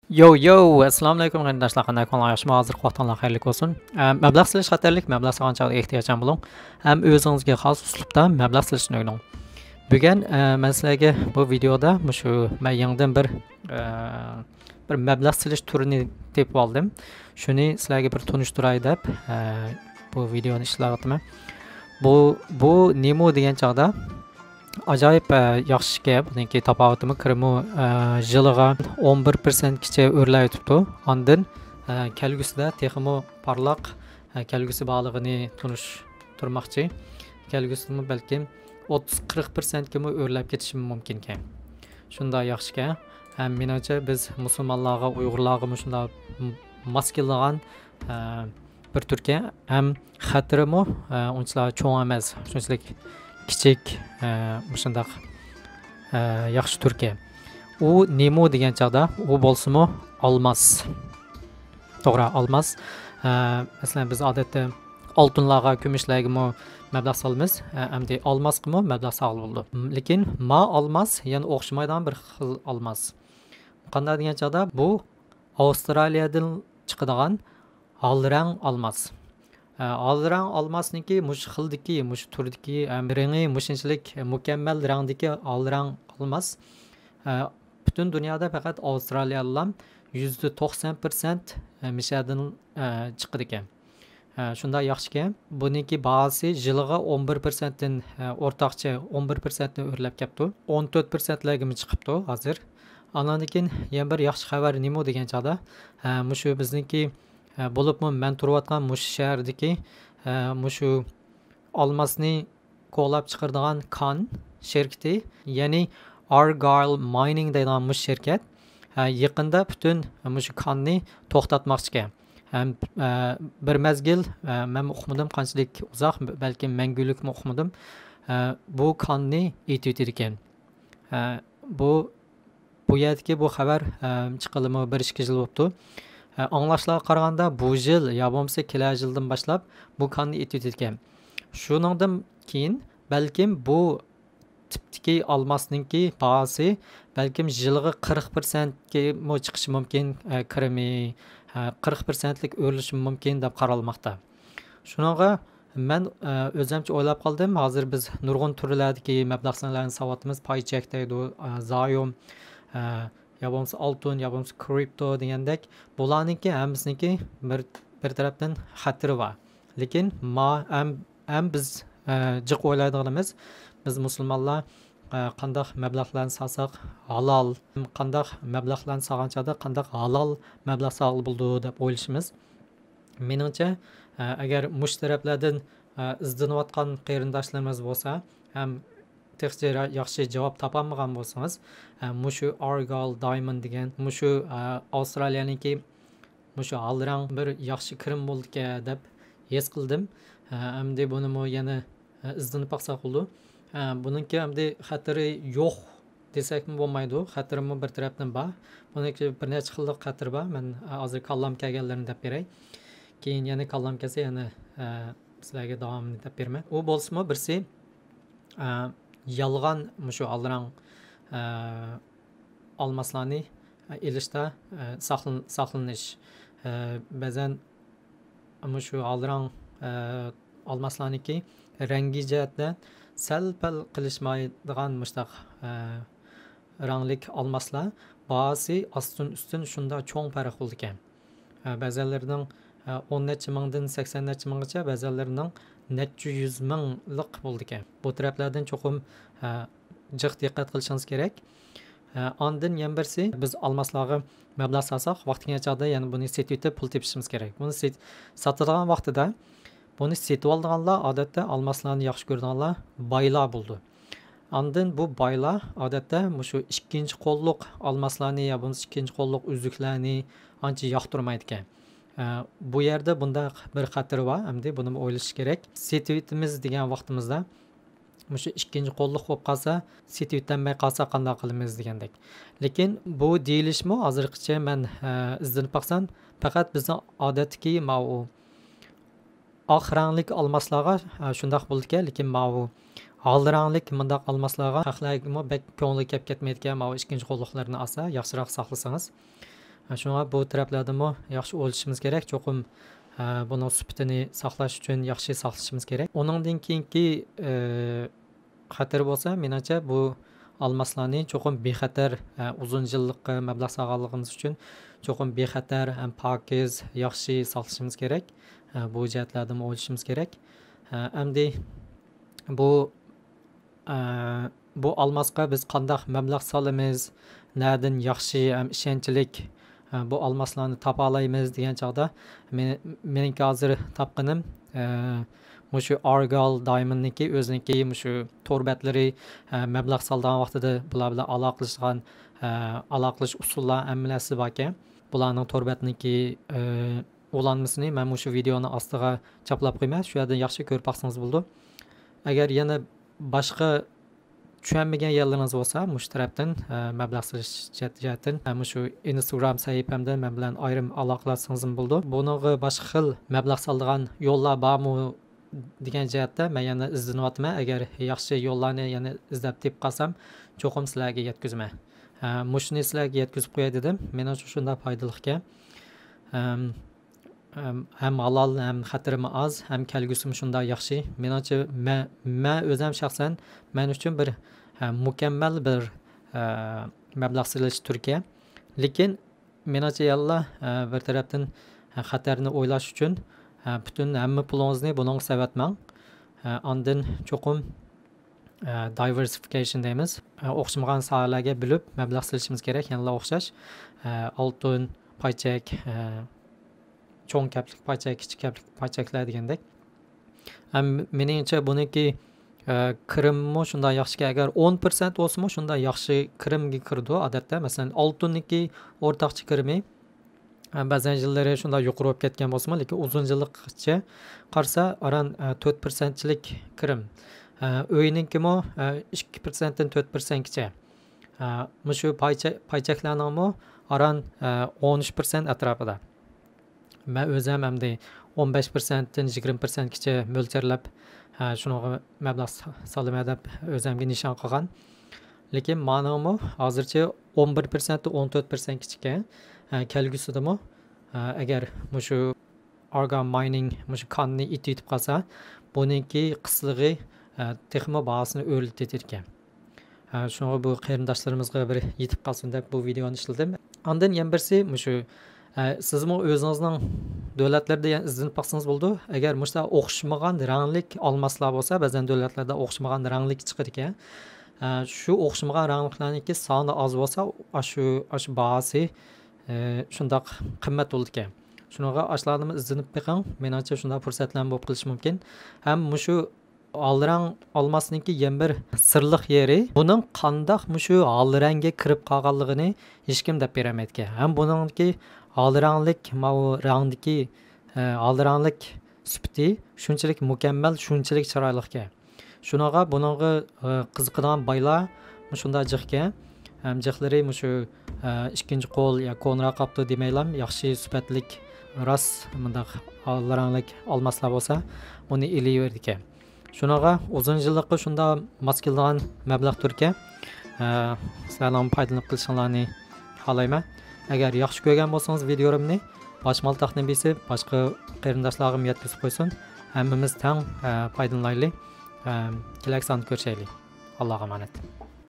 Yo, assalomu alaykum qarindoshlar, qanday qo'llanishmi? Hozir vaqtinlar xayrli bo'lsin. Mablag' solish xatarlik, mablag' qanchalik ehtiyojmand bo'ling. Ham o'zingizga xos uslubda mablag' solishni o'rganing. Bugun men sizlarga bu videoda shu men yangidan bir mablag' solish turini tepib oldim. Shuni sizlarga bir tunishtiray deb bu videoni ishlayapman. Bu nima degan chog'da ajoyib yaxshi gap. Buniki tafovutimi kirimi yiliga 11% kicha o'rlayotibdi. Ondan kelgusida texmo parlaq kelgusi bog'lig'ini turmoqchi. Kelgusida balkim 30-40% kimi o'rlab ketishi mumkin ekan. Shunda yaxshi ekan. Menimcha biz musulmonlarga, uyg'urlarga shunda mos keladigan bir turga ham xatirimi unchalar cho'ng emas. Shunchalik kichik shundaq yaxshi turka. U nemo degan chog'da u bo'lsa-mu olmos. To'g'ri, olmos. Masalan biz odatda oltinlarga, kumushlarga mablag' solamiz. Endi olmosga mablag' solib bo'ldi. Lekin olmos, ya'ni o'xshamaydigan bir xil olmos. Qanday degan chog'da bu Avstraliyadan chiqadigan olrang olmos. Olrang olmosniki mush xildiki, mush turdiki, rangi mushinchalik mukammal rangdagi olrang olmos. Butun dunyoda faqat Avstraliyaliklar %90% mishadan chiqadi ekan. Shunda yaxshi ekan. Buniki bahasi yiliga 11% dan o'rtoqcha 11% ni o'rlab kelibdi. 14% larga chiqibdi hozir. Andan keyin yana bir yaxshi xabar nima degan chog'da, mushu bizniki bo'libmi men turayotgan mush shahardagi mushu olmosni qo'llab chiqaradigan kon shirkati, ya'ni Argyle Mining degan mush shirkat yaqinda butun mushu konni to'xtatmoqchi ekan. Bir mezgil men o'qimadim, qanchalik uzoq, balki mangulikmi o'qimadim. Bu konni etib ekan. Bu yerdagi bu xabar chiqilimi 1-2 yil bo'libdi. Anglashlarga qaraganda bu yil yo bo'lmasa kelasi yildan boshlab bu konni etib ekan. Shuningdan keyin balkim bu tipdagi olmosninki bahasi balkim yiliga 40% ga chiqishi mumkin, kirimi 40%lik o'rlishi mumkin deb qaralmoqda. Shuningga men o'zimcha o'ylab qoldim. Hozir biz nurg'un turlardagi mablag'larni savatimiz paycheck deydi, zayom, ya bo'lmasa oltin, ya bo'lmasa kripto degandek, bularniki hammasiniki bir tarafdan xatiri bor. Lekin ham biz jiq o'ylaydiganimiz, biz musulmonlar qanday mablag'larni solsak halol, qanday mablag'larni solganchada qanday halol mablag' solib bo'ldi deb o'ylashimiz. Meningcha agar mush taraflardan izlanayotgan qarindoshlarimiz bo'lsa, ham texnik yaxshi javob topolmagan bo'lsangiz, mushu Argyle Diamond degan mushu Avstraliyaniki mushu olrang bir yaxshi kirim bo'ldi deb his qildim. Endi buni yana izlanib baqsaq bo'ldi. Buningki endi xatiri yo'q desakmi bo'lmaydi. Xatirimi bir tarafdan bor. Buningki bir necha xillik xatir bor. Men hozir kallam kelganlarini deb beray. Keyin yana kallam kelsa yana sizlarga davomini deb berman. U bo'lsa-mu birsi yolg'on mushu olrang olmoslarni ilishda saqlanish. Ba'zan mushu olrang olmoslarniki rangi jihatdan sal-pal qilishmaydigan mushtaq ranglik olmoslar bahasi ostin-ustin shunda cho'ng farq bo'ldi ekan. Ba'zilarining 10 necha mingdan 80 necha minggacha, ba'zilarining necha yuz minglik bo'ldi ekan. Bu taraflardan cho'qim jiq diqqat qilishingiz kerak. Ondan yana birsi, biz olmoslarga mablag' solsak, vaqtiga chog'da yana buni setib pul tepishimiz kerak. Buni sotadigan vaqtida buni setib olganlar odatda olmoslarni yaxshi ko'rganlar boylar bo'ldi. Ondan bu boylar odatda shu ikkinchi qo'lliq olmoslarni yo bo'lmasa ikkinchi qo'lliq uzuklarni ancha yoqtirmaydi ekan. Bu yerda bunda bir xatir bor, endi buni o'ylash kerak. Setibimiz degan vaqtimizda shu ikkinchi qo'lliq bo'lib qolsa, setibdanmay qolsa qanday qilamiz degandek. Lekin bu deyilishmi hozirgacha men izlanib baqsam, faqat bizning odatdagi oq ranglik olmoslarga shundoq bo'ldi ekan, lekin Al ranglik mındaq almaslarga haqlarga bek ko'ngli kelib ketmaydigan ikkinchi qo'lliqlarni olsa yaxshiroq saqlasangiz Shunga bu taraflardami yaxshi o'ylashimiz kerak. Cho'qim buning sifatini saqlash uchun yaxshi saqlashimiz kerak. Uningdan keyingi xatar bo'lsa, menimcha bu almaslarni cho'qim bexatar uzun yillik mablag' saqlaganligimiz uchun cho'qim bexatar ham pokiz yaxshi saqlashimiz kerak. Bu jihatlardan o'ylashimiz kerak. Endi bu bu almasga biz qanday mablag' solamiz, nerdan yaxshi ham ishonchlik bu almaslarni topa olamiz degan chog'da mening hozir topqinim mushu Argal Diamondniki o'ziniki mushu torbatlari mablag' solgan vaqtida bular bilan aloqalash usullar hammalasi bor ekan. Bularning torbatniki ulanmasini men mushu videoni ostiga chaplab qo'yman. Shu yerdan yaxshi ko'rib baqsangiz bo'ldi. Agar yana boshqa tushunmagan yerlariniz bo'lsa, mush tarafdan mablag' solish jihatdan mushu Instagram sahifamda men bilan ayrim aloqalashingiz bo'ldi. Buningga boshqa xil mablag' soladigan yo'llar bormi degan jihatda men yana izlanyapman. Agar yaxshi yo'llarni yana izlab topib qolsam, cho'qim sizlarga yetkazaman. Mushni sizlarga yetkazib qo'yay dedim. Men uchun shunday foydali ekan. Hem halal hem xatirimi az hem kelgusim shunday yaxshi. Menimcha men o'zim shaxsan men uchun bir mukammal bir mablag' solish Turkiya. Lekin menimcha yalla bir tarafdan xatarni o'ylash uchun butun hamma pulingizni buning savatmang. Ondan cho'qim diversification deymiz. O'xshamagan sohalarga bo'lib mablag' solishimiz kerak. Yana o'xshash oltin, paychak, cho'ng kaplik paychak, kichik kaplik paychaklar degandek. Meningcha buniki kirimmi shunday yaxshi, agar 10% bo'lsa shunday yaxshi kirimga kirdi odatda. Masalan, oltinniki o'rtaqchi kirimi ba'zan yillari shunday yuqori bo'lib ketgan bo'lsa, lekin uzun yillikcha qarsa aran 4%lik kirim. Uyninkimi 2% dan 4%gacha. Mushu paychaklarning aran 13% atrofida. Men o'zim hamda 15% dan 20%gacha mo'ljarlab shunaqa mablag' solaman deb o'zimga nishon qilgan. Lekin menimi hozircha 11% dan 14%gacha kelgusidami agar mushu Argon mining mushu konni itib qolsa, buningki qislig'i texmo bahasini o'rlatar ekan. Shunga bu qarindoshlarimizga bir yetib qolsin deb bu videoni ishladim. Ondan yana birsi mushu sizmi o'zingizning davlatlarda izlanib baqsangiz bo'ldi. Agar mushta o'xshamagan ranglik olmaslar bo'lsa, ba'zan davlatlarda o'xshamagan ranglik chiqar ekan. Shu o'xshamagan rangliklarniki soni oz bo'lsa, shu bahasi shundoq qimmat bo'ldi ekan. Shunaqa ashlarni izlanib beqing. Menimcha shunday fursatlarni bo'lib qilish mumkin. Ham mushu alrang olmasniki yana bir sirliq yeri, buning qandoq mushu alrangga kirib qolganligini hech kim deb beramaydi ekan. Ham buningki alranglik, mau rangdagi alranglik sifati shunchalik mukammal, shunchalik chiroyli ekan. Shunaqa buningga qiziqadigan baylar shunday jiqkan. Ham jiqlari mushu ikkinchi qo'l yo ko'nra qopdi demaylam, yaxshi sifatlik ras bundaq alranglik olmaslar bo'lsa, uni ilaverdi ekan. Shunaqa uzun yillikqa shunda mos keladigan mablag' turka sizlarning foydalanib qilishingizni xohlayman. Agar yaxshi ko'rgan bo'lsangiz videoimni boshmal taqdim besib, boshqa qarindoshlarim yetkazib qo'ysin. Hammamiz tang foydalanaylik. Kelaksan ko'rishaylik. Allohga emanet.